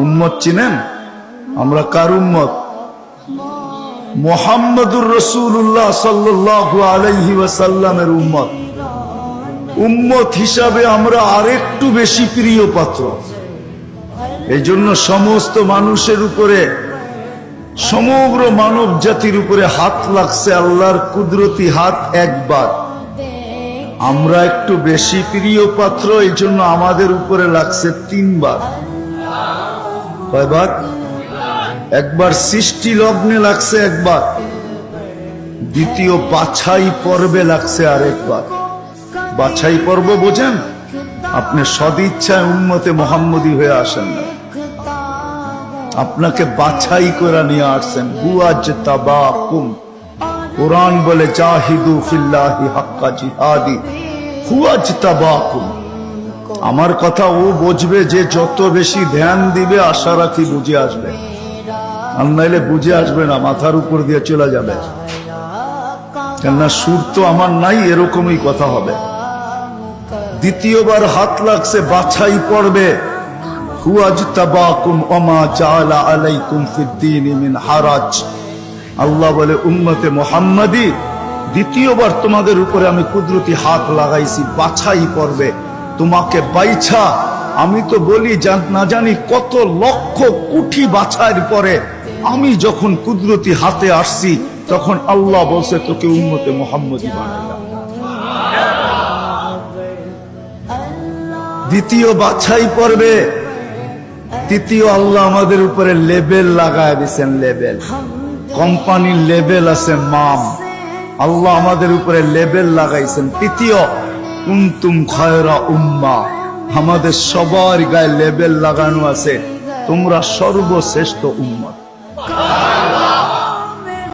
উম্মত চিনেন? আমরা কার উম্মত? মুহাম্মদুর রাসূলুল্লাহ সাল্লাল্লাহু আলাইহি ওয়াসাল্লামের উম্মত। উম্মত হিসাবে আমরা আরেকটু বেশি প্রিয় পাত্র। এই জন্য সমস্ত মানুষের উপরে, সমগ্র মানব জাতির উপরে হাত লাগছে আল্লাহর কুদরতি হাত একবার। আমরা একটু বেশি প্রিয় পাত্র, এই জন্য আমাদের উপরে লাগছে তিনবার। কয়বার? একবার সৃষ্টি লগ্নে লাগছে একবার, দ্বিতীয় বাছাই পর্বে লাগছে আরেকবার। বাছাই পর্ব বোঝেন? আপনি সদিচ্ছায় উম্মতে মুহাম্মদী হয়ে আসেন না, আপনাকে বাছাই করে নিয়ে আসছেন। হুয়াজতাবাকুম, কোরআন বলে জাহিদু ফিল্লাহি হাক্কা জিহাদি, হুয়াজতাবাকুম। আমার কথা ও বুঝবে যে যত বেশি ধ্যান দিবে, আশা রাখি বুঝে আসবে, আর নাইলে বুঝে আসবে না, মাথার উপর দিয়ে চলে যাবে। কেননা সুর তো আমার নাই, এরকমই কথা হবে। দ্বিতীয়বার হাত লাগছে বাছাই পড়বে, হুয়াজতাবাকুম ওমা জাআলা আলাইকুম ফিদ্দীনি মিন হারাজ। আল্লাহ বলে উম্মতে মুহাম্মাদি, দ্বিতীয়বার তোমাদের উপরে আমি কুদরতি হাত লাগাইছি বাছাই পড়বে, তোমাকে বাইছা। আমি তো বলি না জানি কত লক্ষ কোটি বাছাইয়ের পরে আমি যখন কুদরতি হাতে আসছি, তখন আল্লাহ বলছে তোকে উম্মতে মুহাম্মাদি বানাইলাম। দ্বিতীয় বাছাই পড়বে, তৃতীয় আল্লাহ আমাদের উপরে লেবেল লাগায় দিয়েছেন। লেবেল, কোম্পানির লেবেল আছে মাম, আল্লাহ আমাদের উপরে লেবেল লাগাইছেন। তৃতীয় কুনতুম খায়রা উম্মাহ, আমাদের সবার গায়ে লেবেল লাগানো আছে, তোমরা সর্বশ্রেষ্ঠ উম্মত।